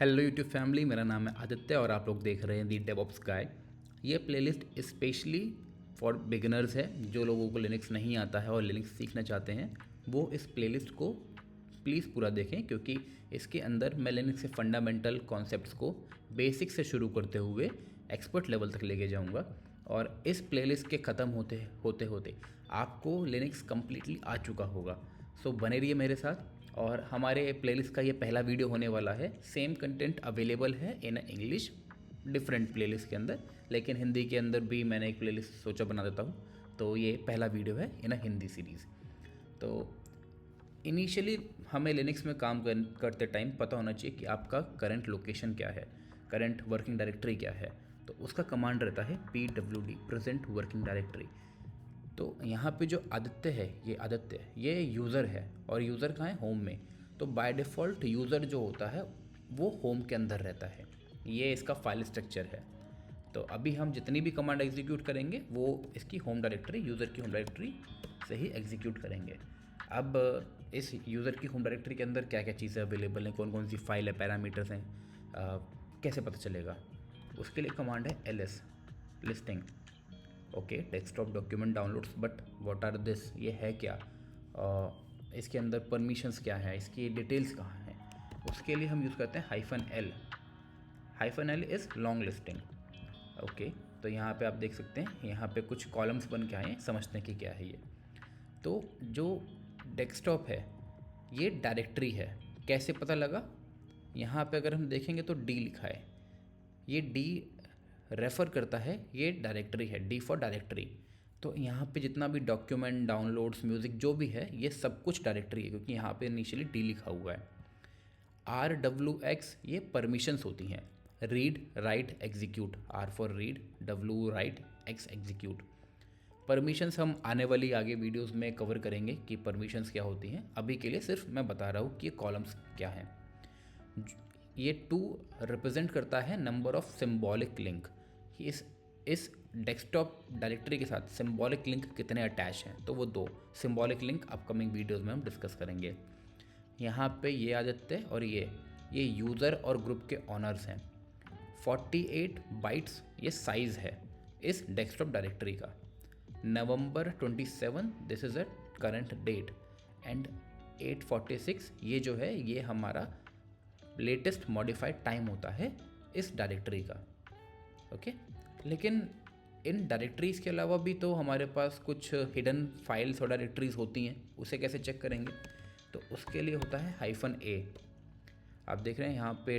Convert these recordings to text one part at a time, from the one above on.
Hello YouTube family, मेरा नाम है आदित्य और आप लोग देख रहे हैं दी डेवऑप्स गाइड। ये प्लेलिस्ट स्पेशली फॉर बिगिनर्स है। जो लोगों को लिनक्स नहीं आता है और लिनक्स सीखना चाहते हैं वो इस प्लेलिस्ट को प्लीज़ पूरा देखें, क्योंकि इसके अंदर मैं लिनक्स के फंडामेंटल कॉन्सेप्ट्स को बेसिक से शुरू करते हुए एक्सपर्ट लेवल तक लेके जाऊंगा। और इस प्लेलिस्ट के ख़त्म होते होते होते आपको लिनक्स कम्प्लीटली आ चुका होगा। सो बने रहिए मेरे साथ। और हमारे प्लेलिस्ट का ये पहला वीडियो होने वाला है। सेम कंटेंट अवेलेबल है इन इंग्लिश डिफरेंट प्लेलिस्ट के अंदर, लेकिन हिंदी के अंदर भी मैंने एक प्लेलिस्ट सोचा बना देता हूँ। तो ये पहला वीडियो है इन हिंदी सीरीज़। तो इनिशियली हमें लिनक्स में काम करते टाइम पता होना चाहिए कि आपका करंट लोकेशन क्या है, करंट वर्किंग डायरेक्टरी क्या है। तो उसका कमांड रहता है pwd, प्रेजेंट वर्किंग डायरेक्टरी। तो यहाँ पे जो आदित्य है, ये यूज़र है और यूज़र कहाँ है, होम में। तो बाय डिफ़ॉल्ट यूज़र जो होता है वो होम के अंदर रहता है। ये इसका फाइल स्ट्रक्चर है। तो अभी हम जितनी भी कमांड एग्जीक्यूट करेंगे वो इसकी होम डायरेक्टरी, यूज़र की होम डायरेक्टरी से ही एग्जीक्यूट करेंगे। अब इस यूज़र की होम डायरेक्टरी के अंदर क्या क्या चीज़ें अवेलेबल हैं, कौन कौन सी फाइल है, पैरामीटर्स हैं, कैसे पता चलेगा। उसके लिए कमांड है ls listing. Okay, desktop document downloads, but what are this, ये है क्या, इसके अंदर परमिशंस क्या है, इसकी डिटेल्स कहाँ हैं। उसके लिए हम यूज़ करते हैं -l। -l is long listing. Okay, तो यहाँ पे आप देख सकते हैं, यहाँ पे कुछ कॉलम्स बन के आए हैं, समझते हैं कि क्या है ये। तो जो डेस्कटॉप है ये डायरेक्टरी है। कैसे पता लगा, यहाँ पे अगर हम देखेंगे तो D लिखा है। ये D रेफ़र करता है, ये डायरेक्टरी है, D फॉर डायरेक्टरी। तो यहाँ पे जितना भी डॉक्यूमेंट, डाउनलोड्स, म्यूज़िक जो भी है, ये सब कुछ डायरेक्टरी है, क्योंकि यहाँ पे इनिशियली D लिखा हुआ है। RWX ये परमिशंस होती हैं, read, right, execute. R for read, W right, X execute. Permissions हम आने वाली आगे वीडियोस में कवर करेंगे कि परमिशंस क्या होती हैं। अभी के लिए सिर्फ मैं बता रहा हूँ कि ये कॉलम्स क्या हैं। ये 2 रिप्रेजेंट करता है नंबर ऑफ सिंबॉलिक लिंक। इस डेस्कटॉप डायरेक्टरी के साथ सिंबॉलिक लिंक कितने अटैच हैं, तो वो 2 सिंबॉलिक लिंक अपकमिंग वीडियोस में हम डिस्कस करेंगे। यहाँ पे ये आदित्य और ये यूज़र और ग्रुप के ऑनर्स हैं। 48 बाइट्स ये साइज़ है इस डेस्कटॉप डायरेक्टरी का। November 27 this is a current date and 8:46 ये जो है ये हमारा लेटेस्ट मॉडिफाइड टाइम होता है इस डायरेक्टरी का। ओके, लेकिन इन डायरेक्टरीज़ के अलावा भी तो हमारे पास कुछ हिडन फाइल्स और डायरेक्टरीज़ होती हैं, उसे कैसे चेक करेंगे। तो उसके लिए होता है -a। आप देख रहे हैं यहाँ पे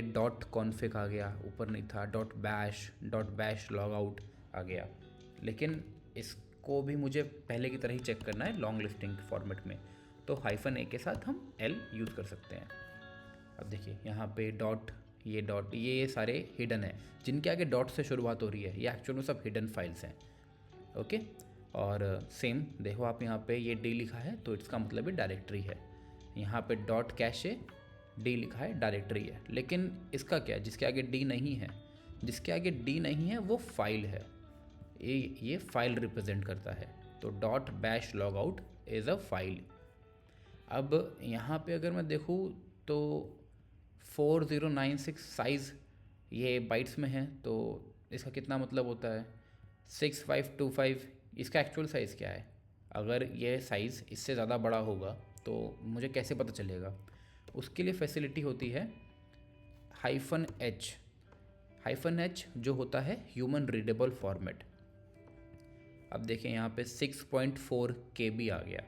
.config आ गया, ऊपर नहीं था, .bash लॉग आउट आ गया। लेकिन इसको भी मुझे पहले की तरह ही चेक करना है लॉन्ग लिस्टिंग फॉर्मेट में, तो -a के साथ हम l यूज़ कर सकते हैं। अब देखिए यहाँ पे ये सारे हिडन है, जिनके आगे डॉट से शुरुआत हो रही है, ये एक्चुअल में सब हिडन फाइल्स हैं। ओके, और सेम देखो आप यहाँ पे ये D लिखा है तो इसका मतलब ये डायरेक्टरी है। यहाँ पे .cache D लिखा है, डायरेक्टरी है। लेकिन इसका क्या, जिसके आगे D नहीं है, जिसके आगे D नहीं है वो फाइल है, ये फाइल रिप्रेजेंट करता है। तो .bash logout is a file. अब यहाँ पे अगर मैं देखूँ तो 4096 साइज़ ये बाइट्स में है, तो इसका कितना मतलब होता है 6525। इसका एक्चुअल साइज़ क्या है, अगर ये साइज़ इससे ज़्यादा बड़ा होगा तो मुझे कैसे पता चलेगा। उसके लिए फैसिलिटी होती है -h जो होता है ह्यूमन रीडेबल फॉर्मेट। अब देखें यहाँ पे 6.4 KB आ गया,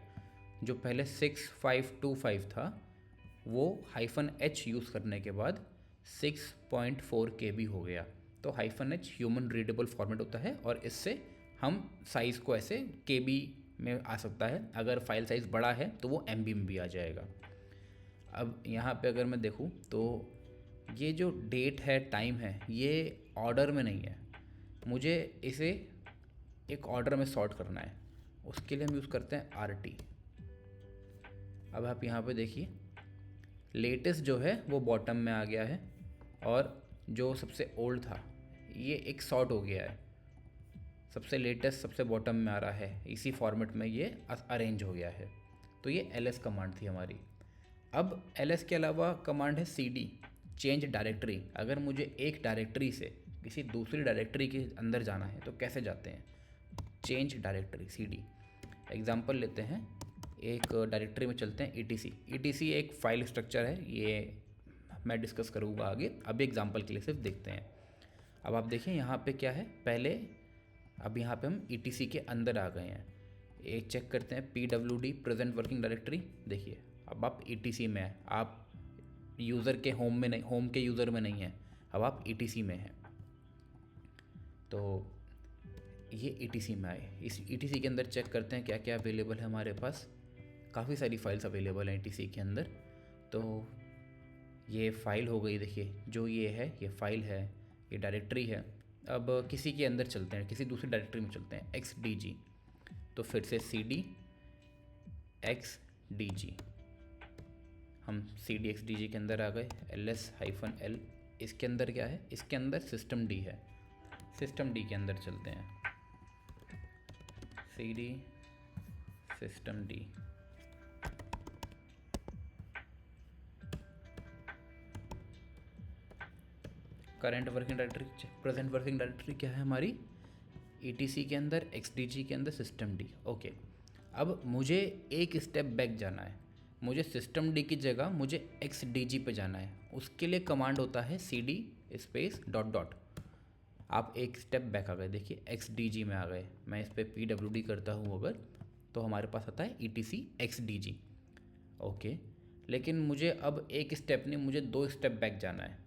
जो पहले 6525 था वो -h यूज़ करने के बाद 6.4 KB हो गया। तो -h ह्यूमन रीडेबल फॉर्मेट होता है और इससे हम साइज़ को ऐसे KB में आ सकता है। अगर फाइल साइज़ बड़ा है तो वो MB में भी आ जाएगा। अब यहाँ पे अगर मैं देखूँ तो ये जो डेट है, टाइम है, ये ऑर्डर में नहीं है, मुझे इसे एक ऑर्डर में सॉर्ट करना है। उसके लिए हम यूज़ करते हैं RT। अब आप यहाँ पे देखिए लेटेस्ट जो है वो बॉटम में आ गया है और जो सबसे ओल्ड था ये एक सॉर्ट हो गया है, सबसे लेटेस्ट सबसे बॉटम में आ रहा है। इसी फॉर्मेट में ये अरेंज हो गया है। तो ये ls कमांड थी हमारी। अब ls के अलावा कमांड है cd। चेंज डायरेक्टरी, अगर मुझे एक डायरेक्टरी से किसी दूसरी डायरेक्टरी के अंदर जाना है तो कैसे जाते हैं? Change directory CD। एग्जांपल लेते हैं, एक डायरेक्टरी में चलते हैं ETC एक फाइल स्ट्रक्चर है, ये मैं डिस्कस करूँगा आगे, अभी एग्जांपल के लिए सिर्फ देखते हैं। अब आप देखें यहाँ पे क्या है, पहले अब यहाँ पे हम ETC के अंदर आ गए हैं। एक चेक करते हैं PWD प्रेजेंट वर्किंग डायरेक्टरी, देखिए अब आप ETC में हैं, आप यूज़र के होम में नहीं, होम के यूज़र में नहीं हैं, अब आप ETC में हैं। तो ये ETC में आए, इस ETC के अंदर चेक करते हैं क्या क्या अवेलेबल है हमारे पास। काफ़ी सारी फाइल्स अवेलेबल हैं ETC के अंदर। तो ये फ़ाइल हो गई, देखिए जो ये है ये फ़ाइल है, ये डायरेक्टरी है। अब किसी के अंदर चलते हैं, किसी दूसरी डायरेक्टरी में चलते हैं, XDG। तो फिर से CD XDG, हम CD XDG के अंदर आ गए, LS-L। इसके अंदर क्या है, इसके अंदर सिस्टम D है, सिस्टम D के अंदर चलते हैं, CD system D। Current working directory, present working directory क्या है हमारी, ETC के अंदर XDG के अंदर सिस्टम D। ओके, अब मुझे एक स्टेप बैक जाना है, मुझे सिस्टम D की जगह मुझे XDG पे जाना है। उसके लिए कमांड होता है CD स्पेस डॉट डॉट। आप एक स्टेप बैक आ गए, देखिए XDG में आ गए, मैं इस पर PWD करता हूँ अगर, तो हमारे पास आता है ETC XDG। ओके, लेकिन मुझे अब एक स्टेप नहीं, मुझे 2 स्टेप बैक जाना है।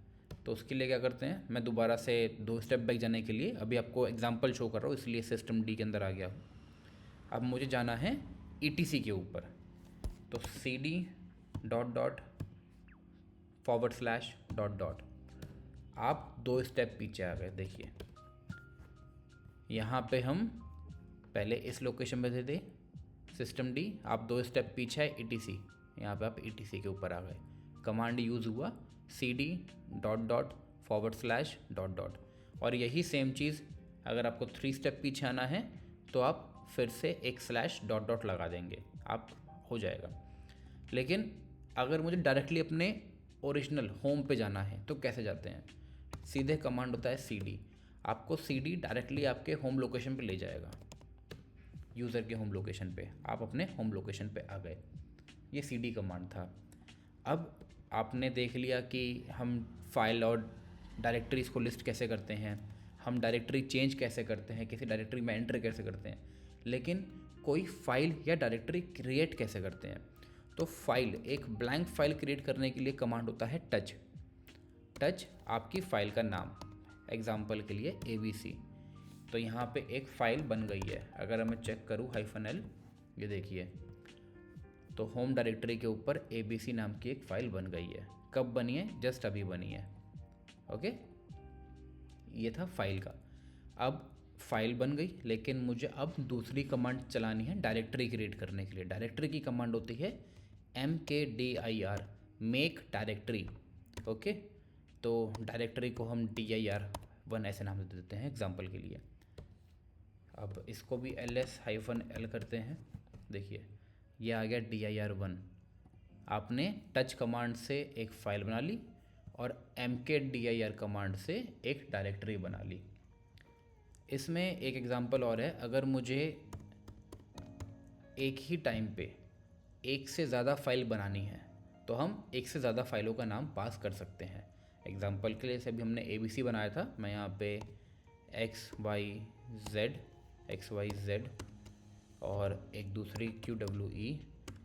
तो उसके लिए क्या करते हैं, मैं दोबारा से 2 स्टेप बैक जाने के लिए, अभी आपको एग्जांपल शो कर रहा हूँ इसलिए सिस्टम D के अंदर आ गया हूँ। अब मुझे जाना है ETC के ऊपर, तो CD डॉट डॉट // आप 2 स्टेप पीछे आ गए। देखिए यहाँ पे हम पहले इस लोकेशन पे थे सिस्टम D, आप 2 स्टेप पीछे है ETC, यहाँ पे आप ETC के ऊपर आ गए। कमांड यूज़ हुआ CD डॉट डॉट // और यही सेम चीज़ अगर आपको 3 स्टेप पीछे आना है तो आप फिर से एक // लगा देंगे, आप हो जाएगा। लेकिन अगर मुझे डायरेक्टली अपने ओरिजिनल होम पे जाना है तो कैसे जाते हैं, सीधे कमांड होता है CD, आपको CD डायरेक्टली आपके होम लोकेशन पे ले जाएगा, यूज़र के होम लोकेशन पे, आप अपने होम लोकेशन पे आ गए। ये CD कमांड था। अब आपने देख लिया कि हम फाइल और डायरेक्टरीज़ को लिस्ट कैसे करते हैं, हम डायरेक्टरी चेंज कैसे करते हैं, किसी डायरेक्टरी में एंटर कैसे करते हैं, लेकिन कोई फाइल या डायरेक्टरी क्रिएट कैसे करते हैं। तो फाइल, एक ब्लैंक फाइल क्रिएट करने के लिए कमांड होता है टच आपकी फ़ाइल का नाम, एग्जाम्पल के लिए ABC। तो यहाँ पे एक फ़ाइल बन गई है, अगर मैं चेक करूँ -L, ये देखिए, तो होम डायरेक्टरी के ऊपर ABC नाम की एक फ़ाइल बन गई है। कब बनी है, जस्ट अभी बनी है। ओके, ये था फाइल का। अब फाइल बन गई, लेकिन मुझे अब दूसरी कमांड चलानी है डायरेक्टरी क्रिएट करने के लिए। डायरेक्टरी की कमांड होती है MKDIR, मेक डायरेक्टरी। ओके, तो डायरेक्टरी को हम dir1 ऐसे नाम दे देते हैं एग्जाम्पल के लिए। अब इसको भी LS-L करते हैं, देखिए ये आ गया dir1। आपने टच कमांड से एक फ़ाइल बना ली और MKDIR कमांड से एक डायरेक्टरी बना ली। इसमें एक एग्ज़ाम्पल और है, अगर मुझे एक ही टाइम पे एक से ज़्यादा फाइल बनानी है तो हम एक से ज़्यादा फाइलों का नाम पास कर सकते हैं। एग्ज़ाम्पल के लिए अभी हमने ABC बनाया था, मैं यहाँ पे XYZ और एक दूसरी QWE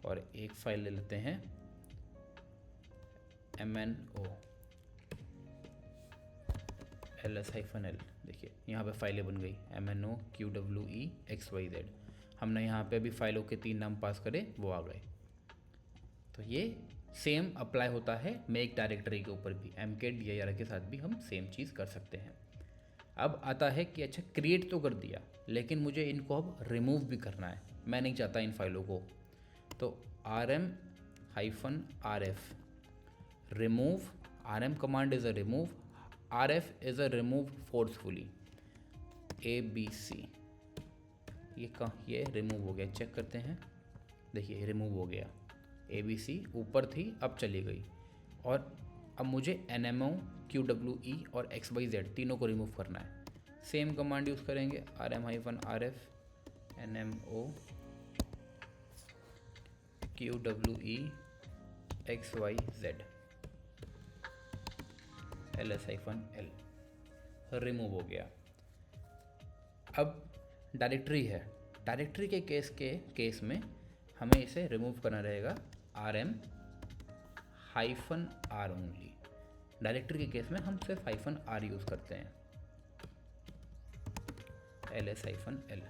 और एक फ़ाइल ले लेते हैं MNO LS-L। देखिए यहाँ पे फाइलें बन गई MNO QWE XYZ। हमने यहाँ पे अभी फाइलों के 3 नाम पास करे, वो आ गए। तो ये सेम अप्लाई होता है मेक डायरेक्टरी के ऊपर भी, MKDIR के साथ भी हम सेम चीज़ कर सकते हैं। अब आता है कि अच्छा क्रिएट तो कर दिया, लेकिन मुझे इनको अब रिमूव भी करना है, मैं नहीं चाहता इन फाइलों को। तो RM-RF remove, RM command is a remove, RF is a remove forcefully. ABC ये रिमूव हो गया, चेक करते हैं, देखिए रिमूव हो गया। ABC ऊपर थी अब चली गई, और अब मुझे NMO, QWE और XYZ तीनों को रिमूव करना है। सेम कमांड यूज़ करेंगे, RM-RF NMO QWE XYZ LS-L remove हो गया। अब डायरेक्टरी है, डायरेक्टरी के केस में हमें इसे रिमूव करना रहेगा RM-R ओनली। डायरेक्टरी के केस में हम सिर्फ -R यूज़ करते हैं, LS-L।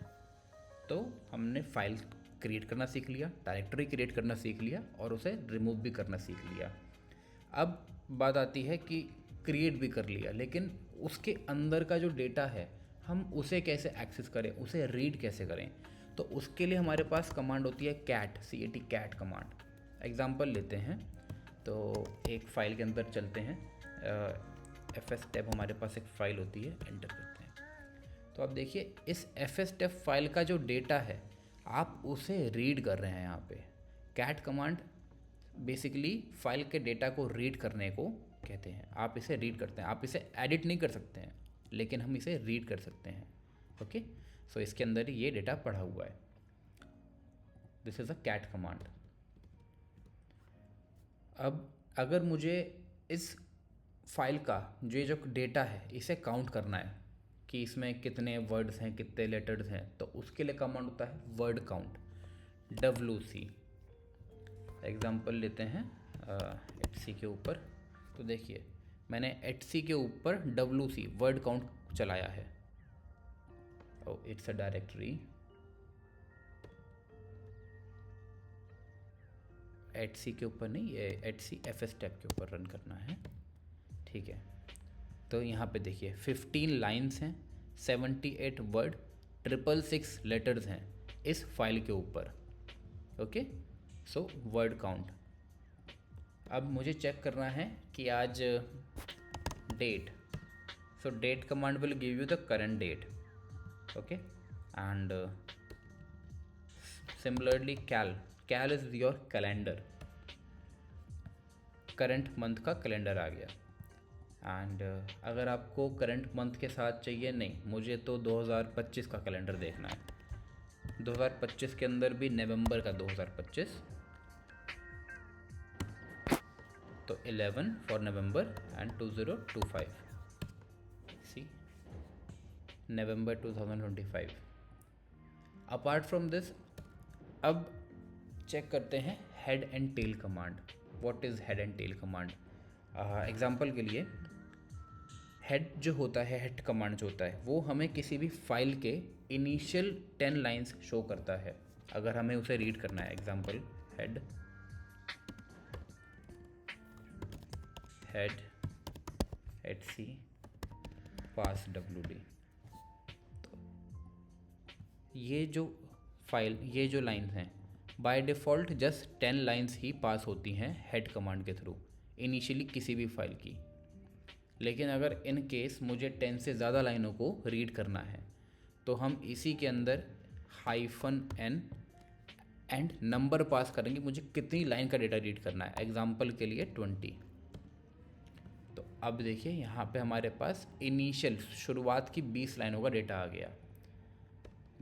तो हमने फाइल क्रिएट करना सीख लिया, डायरेक्टरी क्रिएट करना सीख लिया और उसे रिमूव भी करना सीख लिया। अब बात आती है कि क्रिएट भी कर लिया, लेकिन उसके अंदर का जो डेटा है हम उसे कैसे एक्सेस करें, उसे रीड कैसे करें। तो उसके लिए हमारे पास कमांड होती है CAT कमांड। एग्जांपल लेते हैं, तो एक फ़ाइल के अंदर चलते हैं, fstab हमारे पास एक फ़ाइल होती है, एंटर करते हैं। तो आप देखिए इस fstab फाइल का जो डेटा है आप उसे रीड कर रहे हैं। यहाँ पे कैट कमांड बेसिकली फाइल के डेटा को रीड करने को कहते हैं। आप इसे रीड करते हैं, आप इसे एडिट नहीं कर सकते हैं, लेकिन हम इसे रीड कर सकते हैं। ओके, सो इसके अंदर ही ये डेटा पढ़ा हुआ है। This is a cat command. अब अगर मुझे इस फाइल का जो डेटा है इसे काउंट करना है कि इसमें कितने वर्ड्स हैं, कितने लेटर्स हैं, तो उसके लिए कमांड होता है वर्ड काउंट, WC। एग्जांपल लेते हैं HC के ऊपर, तो देखिए मैंने HC के ऊपर WC वर्ड काउंट चलाया है। इट्स अ डायरेक्टरी, HC के ऊपर नहीं, ये HC fstab के ऊपर रन करना है। ठीक है, तो यहाँ पे देखिए 15 लाइन्स हैं, 78 वर्ड, 666 लेटर्स हैं इस फाइल के ऊपर। Okay, so word count. अब मुझे चेक करना है कि आज date, so date command will give you the current date. Okay, and similarly cal is your calendar, current month का कैलेंडर आ गया। एंड अगर आपको करंट मंथ के साथ चाहिए, नहीं मुझे तो 2025 का कैलेंडर देखना है, 2025 के अंदर भी नवंबर का 2025, तो 11 for November and 2025, see November 2025। Apart from this अब चेक करते हैं head and tail command. What is head and tail command? Example के लिए हेड जो होता है, हेड कमांड जो होता है वो हमें किसी भी फाइल के इनिशियल 10 लाइंस शो करता है अगर हमें उसे रीड करना है। एग्जांपल हेड HC पास WD। तो ये जो फाइल, ये जो लाइंस हैं बाय डिफ़ॉल्ट जस्ट 10 लाइंस ही पास होती हैं हेड कमांड के थ्रू इनिशियली किसी भी फाइल की। लेकिन अगर इन केस मुझे 10 से ज़्यादा लाइनों को रीड करना है तो हम इसी के अंदर -n एंड नंबर पास करेंगे, मुझे कितनी लाइन का डेटा रीड करना है। एग्जांपल के लिए 20। तो अब देखिए यहाँ पे हमारे पास इनिशियल शुरुआत की 20 लाइनों का डेटा आ गया।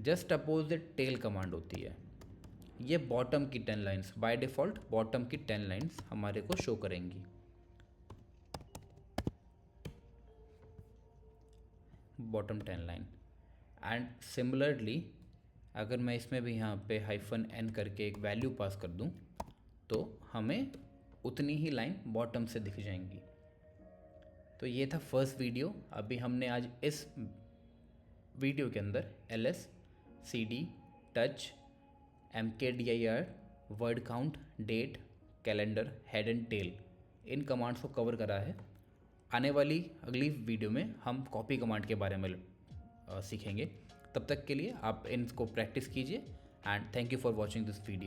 जस्ट अपोजिट टेल कमांड होती है, ये बॉटम की 10 लाइन्स, बाय डिफ़ॉल्ट बॉटम की 10 लाइन्स हमारे को शो करेंगी। Bottom 10 line. एंड सिमिलरली अगर मैं इसमें भी यहाँ पे -n करके एक वैल्यू पास कर दूँ तो हमें उतनी ही लाइन बॉटम से दिख जाएंगी। तो ये था फर्स्ट वीडियो। अभी हमने आज इस वीडियो के अंदर LS, CD, touch, MKDIR, word count, date, calendar, head and tail, इन कमांड्स को कवर करा है। आने वाली अगली वीडियो में हम कॉपी कमांड के बारे में सीखेंगे। तब तक के लिए आप इनको प्रैक्टिस कीजिए and thank you for watching this video.